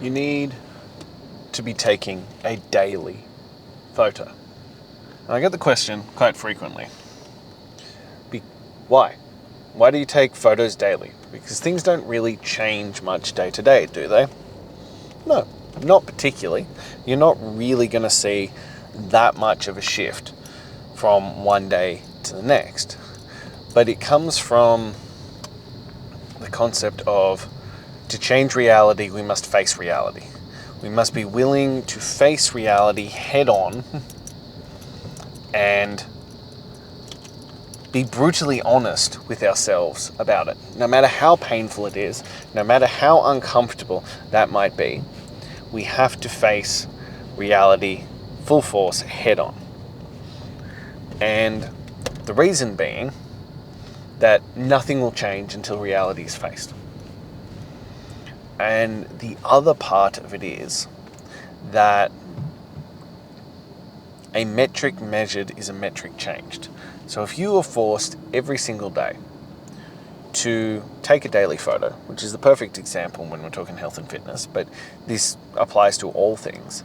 You need to be taking a daily photo. And I get the question quite frequently. Why? Why do you take photos daily? Because things don't really change much day to day, do they? No, not particularly. You're not really going to see that much of a shift from one day to the next. But it comes from the concept of, to change reality, we must face reality. We must be willing to face reality head on and be brutally honest with ourselves about it. No matter how painful it is, no matter how uncomfortable that might be, we have to face reality full force head on. And the reason being that nothing will change until reality is faced. And the other part of it is that a metric measured is a metric changed. So if you are forced every single day to take a daily photo, which is the perfect example when we're talking health and fitness, but this applies to all things.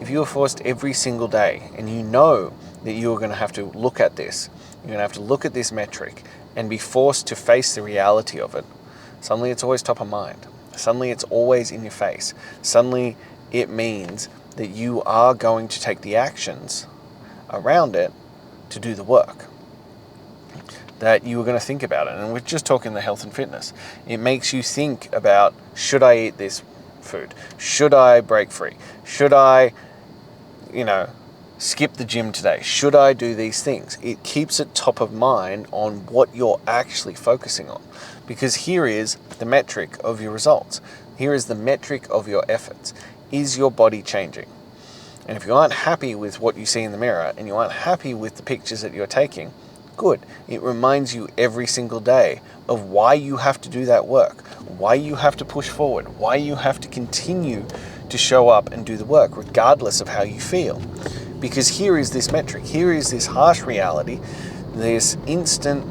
If you are forced every single day and you know that you are going to have to look at this, you're going to have to look at this metric and be forced to face the reality of it, suddenly it's always top of mind. Suddenly it's always in your face. Suddenly it means that you are going to take the actions around it to do the work, that you are going to think about it. And we're just talking the health and fitness. It makes you think about, should I eat this food? Should I break free? Should I, skip the gym today? Should I do these things? It keeps it top of mind on what you're actually focusing on. Because here is the metric of your results. Here is the metric of your efforts. Is your body changing? And if you aren't happy with what you see in the mirror and you aren't happy with the pictures that you're taking, good. It reminds you every single day of why you have to do that work, why you have to push forward, why you have to continue to show up and do the work regardless of how you feel. Because here is this metric, here is this harsh reality, this instant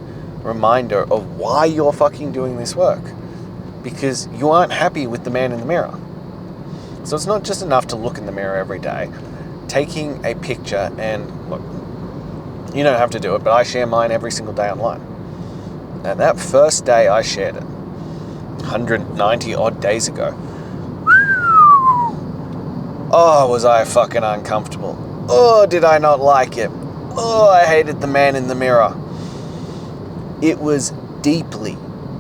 reminder of why you're fucking doing this work. Because you aren't happy with the man in the mirror. So it's not just enough to look in the mirror every day. Taking a picture, and look, you don't have to do it, but I share mine every single day online. And that first day I shared it, 190 odd days ago, oh, was I fucking uncomfortable. Oh, did I not like it. Oh, I hated the man in the mirror. It was deeply,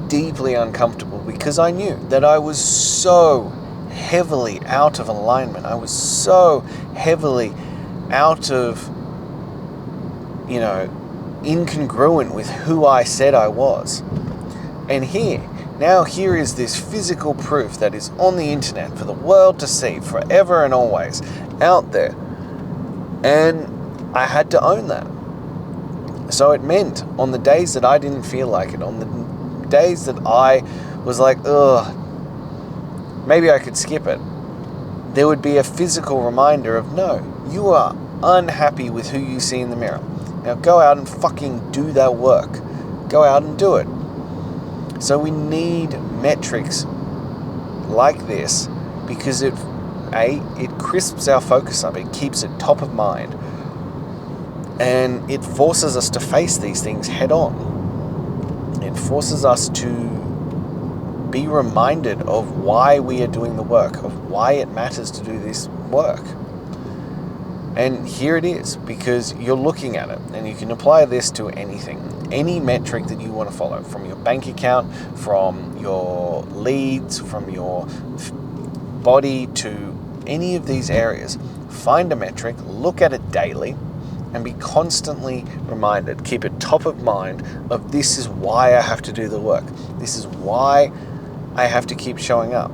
deeply uncomfortable because I knew that I was so heavily out of alignment. I was so heavily out of, incongruent with who I said I was. And here is this physical proof that is on the internet for the world to see forever and always out there. And I had to own that. So it meant on the days that I didn't feel like it, on the days that I was like, ugh, maybe I could skip it, there would be a physical reminder of, no, you are unhappy with who you see in the mirror. Now go out and fucking do that work. Go out and do it. So we need metrics like this because it crisps our focus up. It keeps it top of mind. And it forces us to face these things head on. It forces us to be reminded of why we are doing the work, of why it matters to do this work. And here it is, because you're looking at it, and you can apply this to anything, any metric that you want to follow, from your bank account, from your leads, from your body, to any of these areas. Find a metric, look at it daily, and be constantly reminded, keep it top of mind of, this is why I have to do the work. This is why I have to keep showing up,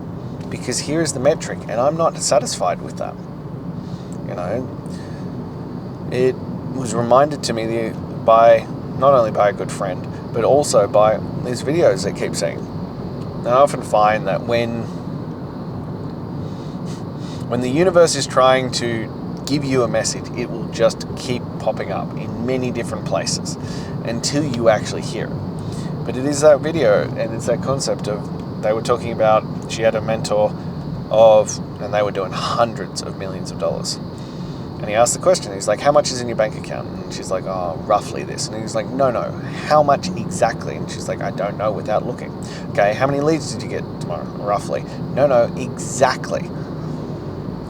because here is the metric, and I'm not satisfied with that. It was reminded to me not only by a good friend, but also by these videos they keep seeing. And I often find that when the universe is trying to give you a message, it will just keep popping up in many different places until you actually hear it. But it is that video, and it's that concept of, they were talking about, she had a mentor and they were doing hundreds of millions of dollars. And he asked the question, he's like, how much is in your bank account? And she's like, oh, roughly this. And he's like, no, how much exactly? And she's like, I don't know without looking. Okay, how many leads did you get tomorrow? Roughly. No, exactly.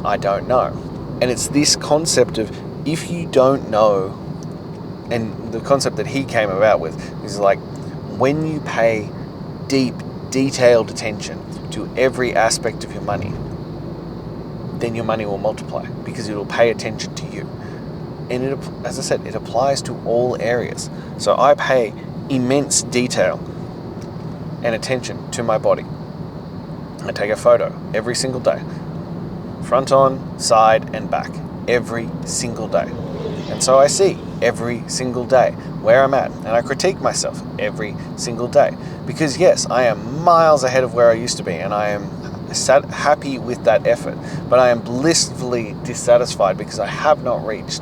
I don't know. And it's this concept of, if you don't know, and the concept that he came about with is like, when you pay deep, detailed attention to every aspect of your money, then your money will multiply because it'll pay attention to you. And it, as I said, it applies to all areas. So I pay immense detail and attention to my body. I take a photo every single day, front on, side and back, every single day. And so I see every single day where I'm at, and I critique myself every single day. Because yes, I am miles ahead of where I used to be, and I am happy with that effort, but I am blissfully dissatisfied because I have not reached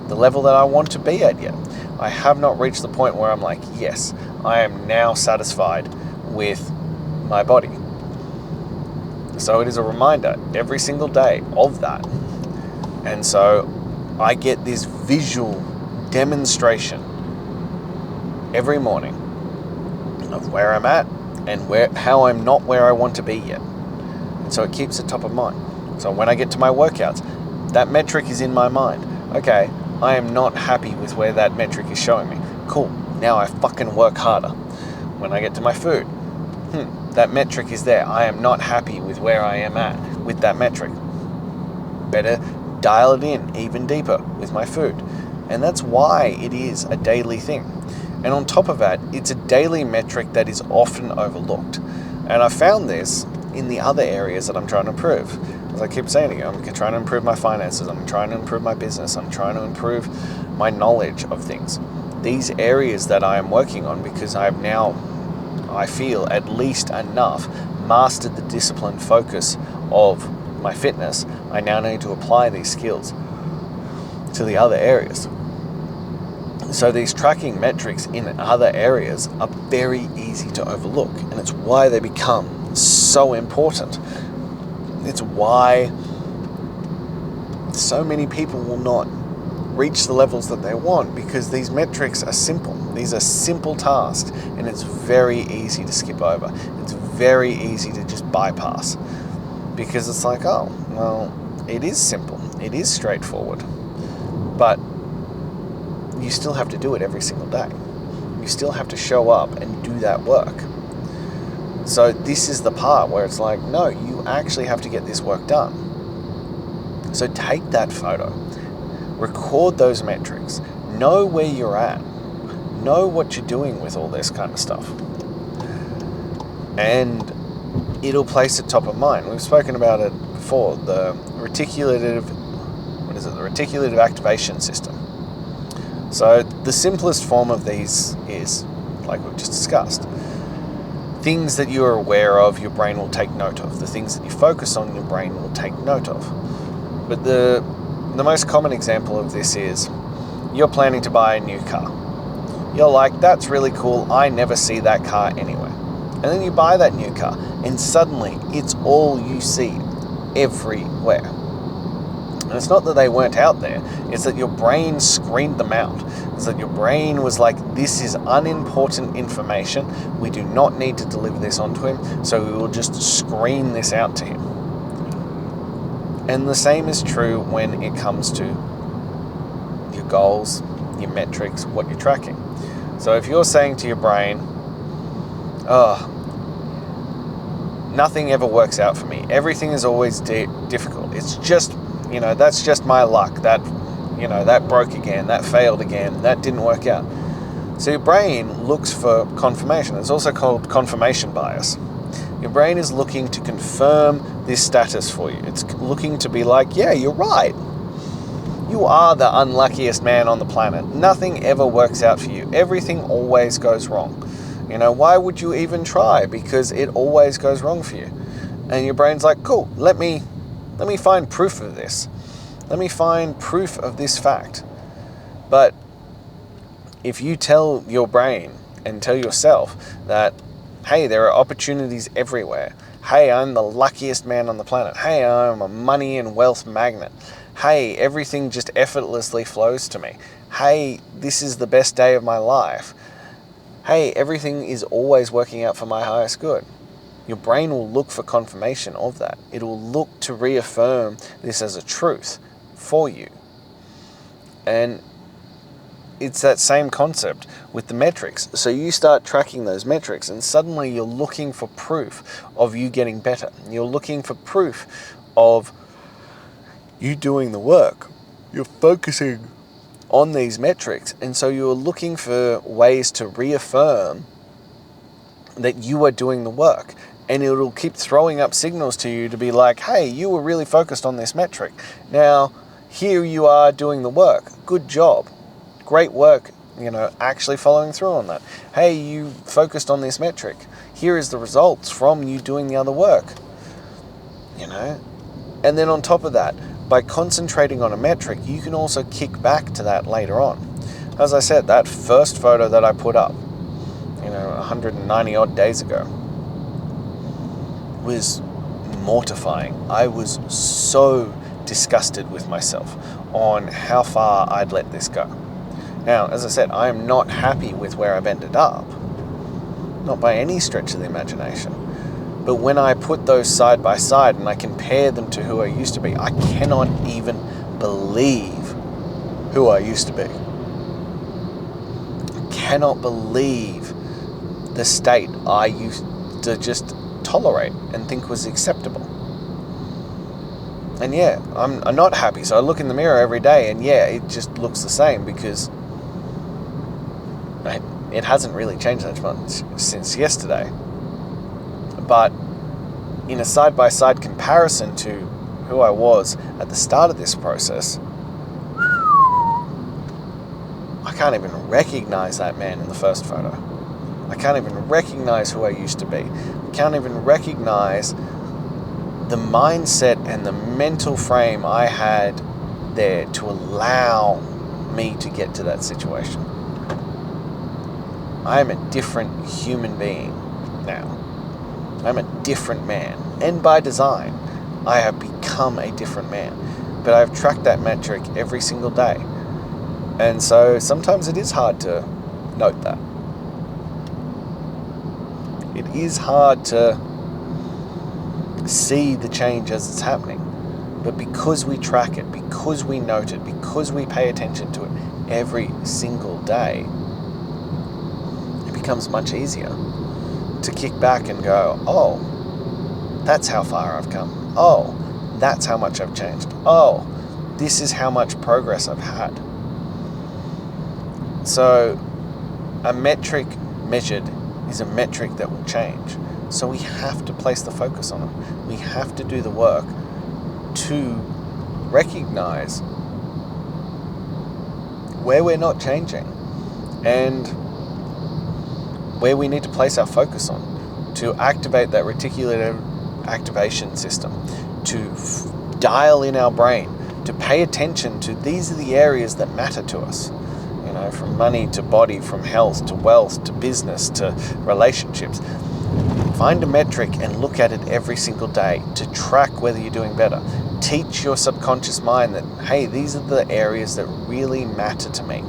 the level that I want to be at yet. I have not reached the point where I'm like, yes, I am now satisfied with my body. So it is a reminder every single day of that. And so I get this visual demonstration every morning of where I'm at and how I'm not where I want to be yet. And so it keeps it top of mind. So when I get to my workouts, that metric is in my mind. Okay, I am not happy with where that metric is showing me. Cool, now I fucking work harder. When I get to my food, that metric is there. I am not happy with where I am at with that metric. Better dial it in even deeper with my food. And that's why it is a daily thing. And on top of that, it's a daily metric that is often overlooked. And I found this in the other areas that I'm trying to improve. As I keep saying to you, I'm trying to improve my finances, I'm trying to improve my business, I'm trying to improve my knowledge of things. These areas that I am working on, because I have now, I feel, at least enough mastered the disciplined focus of my fitness, I now need to apply these skills to the other areas. So these tracking metrics in other areas are very easy to overlook, and it's why they become so important. It's why so many people will not reach the levels that they want, because these metrics are simple. These are simple tasks, and it's very easy to skip over. It's very easy to just bypass, because it's like, oh, well, it is simple. It is straightforward. But you still have to do it every single day. You still have to show up and do that work. So this is the part where it's like, no, you actually have to get this work done. So take that photo, record those metrics, know where you're at, know what you're doing with all this kind of stuff. And it'll place it top of mind. We've spoken about it before, the reticulative activation system. So the simplest form of these is, like we've just discussed, things that you're aware of, your brain will take note of. The things that you focus on, your brain will take note of. But the most common example of this is, you're planning to buy a new car. You're like, that's really cool, I never see that car anywhere. And then you buy that new car, and suddenly it's all you see everywhere. And it's not that they weren't out there, it's that your brain screened them out. It's that your brain was like, this is unimportant information, we do not need to deliver this onto him, so we will just screen this out to him. And the same is true when it comes to your goals, your metrics, what you're tracking. So if you're saying to your brain, oh, nothing ever works out for me, everything is always difficult, it's just, that's just my luck, that broke again, that failed again, that didn't work out. So your brain looks for confirmation. It's also called confirmation bias. Your brain is looking to confirm this status for you. It's looking to be like, yeah, you're right. You are the unluckiest man on the planet. Nothing ever works out for you. Everything always goes wrong. Why would you even try? Because it always goes wrong for you. And your brain's like, cool, let me find proof of this. Let me find proof of this fact. But if you tell your brain and tell yourself that, hey, there are opportunities everywhere. Hey, I'm the luckiest man on the planet. Hey, I'm a money and wealth magnet. Hey, everything just effortlessly flows to me. Hey, this is the best day of my life. Hey, everything is always working out for my highest good. Your brain will look for confirmation of that. It will look to reaffirm this as a truth for you. And it's that same concept with the metrics. So you start tracking those metrics and suddenly you're looking for proof of you getting better. You're looking for proof of you doing the work. You're focusing on these metrics. And so you're looking for ways to reaffirm that you are doing the work. And it'll keep throwing up signals to you to be like, hey, you were really focused on this metric. Now, here you are doing the work. Good job. Great work, actually following through on that. Hey, you focused on this metric. Here is the results from you doing the other work. And then on top of that, by concentrating on a metric, you can also kick back to that later on. As I said, that first photo that I put up, 190 odd days ago, was mortifying. I was so disgusted with myself on how far I'd let this go. Now, as I said, I am not happy with where I've ended up. Not by any stretch of the imagination. But when I put those side by side and I compare them to who I used to be, I cannot even believe who I used to be. I cannot believe the state I used to just tolerate and think was acceptable. And yeah, I'm not happy. So I look in the mirror every day and yeah, it just looks the same because it hasn't really changed that much since yesterday. But in a side-by-side comparison to who I was at the start of this process, I can't even recognize that man in the first photo. I can't even recognize who I used to be. I can't even recognize the mindset and the mental frame I had there to allow me to get to that situation. I am a different human being now. I'm a different man. And by design, I have become a different man. But I've tracked that metric every single day. And so sometimes it is hard to note that. It is hard to see the change as it's happening. But because we track it, because we note it, because we pay attention to it every single day, it becomes much easier to kick back and go, oh, that's how far I've come. Oh, that's how much I've changed. Oh, this is how much progress I've had. So a metric measured is a metric that will change. So we have to place the focus on it. We have to do the work to recognize where we're not changing and where we need to place our focus on to activate that reticular activation system, to dial in our brain, to pay attention to these are the areas that matter to us. From money to body, from health to wealth to business to relationships. Find a metric and look at it every single day to track whether you're doing better. Teach your subconscious mind that, hey, these are the areas that really matter to me.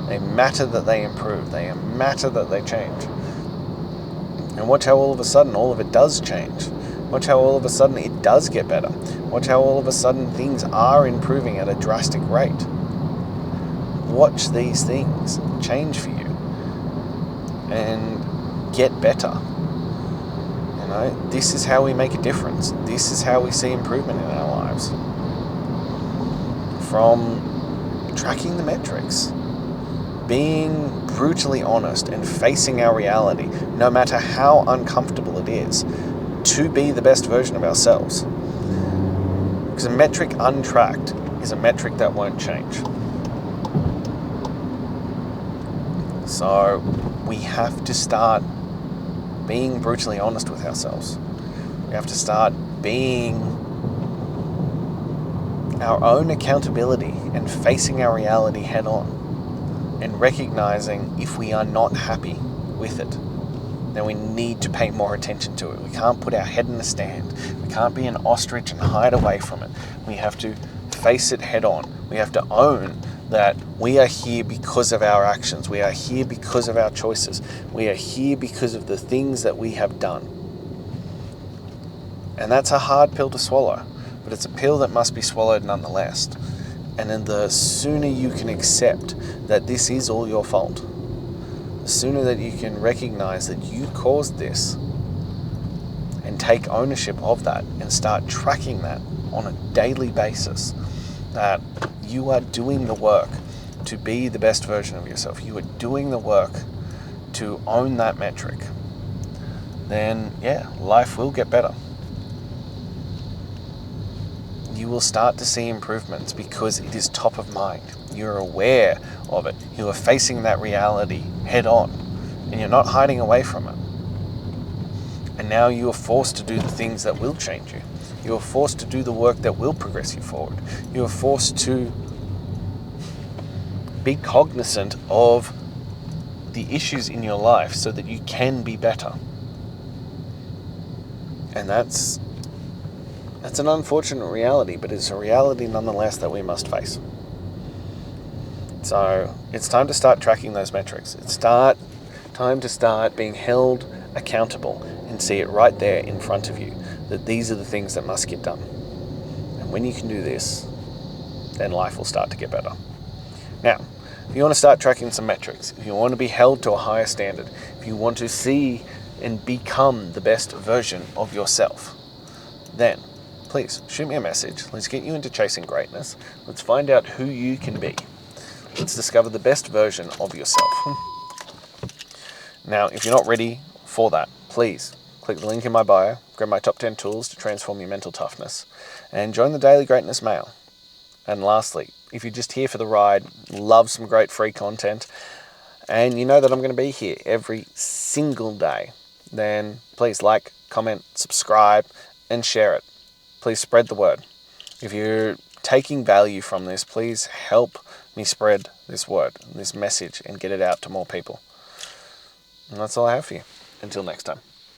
They matter that they improve. They matter that they change. And watch how all of a sudden all of it does change. Watch how all of a sudden it does get better. Watch how all of a sudden things are improving at a drastic rate. Watch these things change for you and get better. This is how we make a difference. This is how we see improvement in our lives. From tracking the metrics, being brutally honest and facing our reality, no matter how uncomfortable it is, to be the best version of ourselves. Because a metric untracked is a metric that won't change. So we have to start being brutally honest with ourselves. We have to start being our own accountability and facing our reality head on and recognizing if we are not happy with it. then we need to pay more attention to it. We can't put our head in the sand. We can't be an ostrich and hide away from it. We have to face it head on. We have to own that we are here because of our actions. We are here because of our choices. We are here because of the things that we have done. And that's a hard pill to swallow, but it's a pill that must be swallowed nonetheless. And then the sooner you can accept that this is all your fault, the sooner that you can recognize that you caused this and take ownership of that and start tracking that on a daily basis, that you are doing the work to be the best version of yourself, you are doing the work to own that metric, then yeah, life will get better. You will start to see improvements because it is top of mind. You're aware of it. You are facing that reality head on and you're not hiding away from it. And now you are forced to do the things that will change you. You are forced to do the work that will progress you forward. You are forced to be cognizant of the issues in your life so that you can be better. And that's an unfortunate reality, but it's a reality nonetheless that we must face. So it's time to start tracking those metrics. It's time to start being held accountable and see it right there in front of you, that these are the things that must get done. And when you can do this, then life will start to get better. Now, if you want to start tracking some metrics, if you want to be held to a higher standard, if you want to see and become the best version of yourself, then please shoot me a message. Let's get you into chasing greatness. Let's find out who you can be. Let's discover the best version of yourself. Now, if you're not ready for that, please click the link in my bio, grab my top 10 tools to transform your mental toughness, and join the Daily Greatness Mail. And lastly, if you're just here for the ride, love some great free content, and you know that I'm going to be here every single day, then please like, comment, subscribe, and share it. Please spread the word. If you're taking value from this, please help me spread this word, this message, and get it out to more people. And that's all I have for you. Until next time.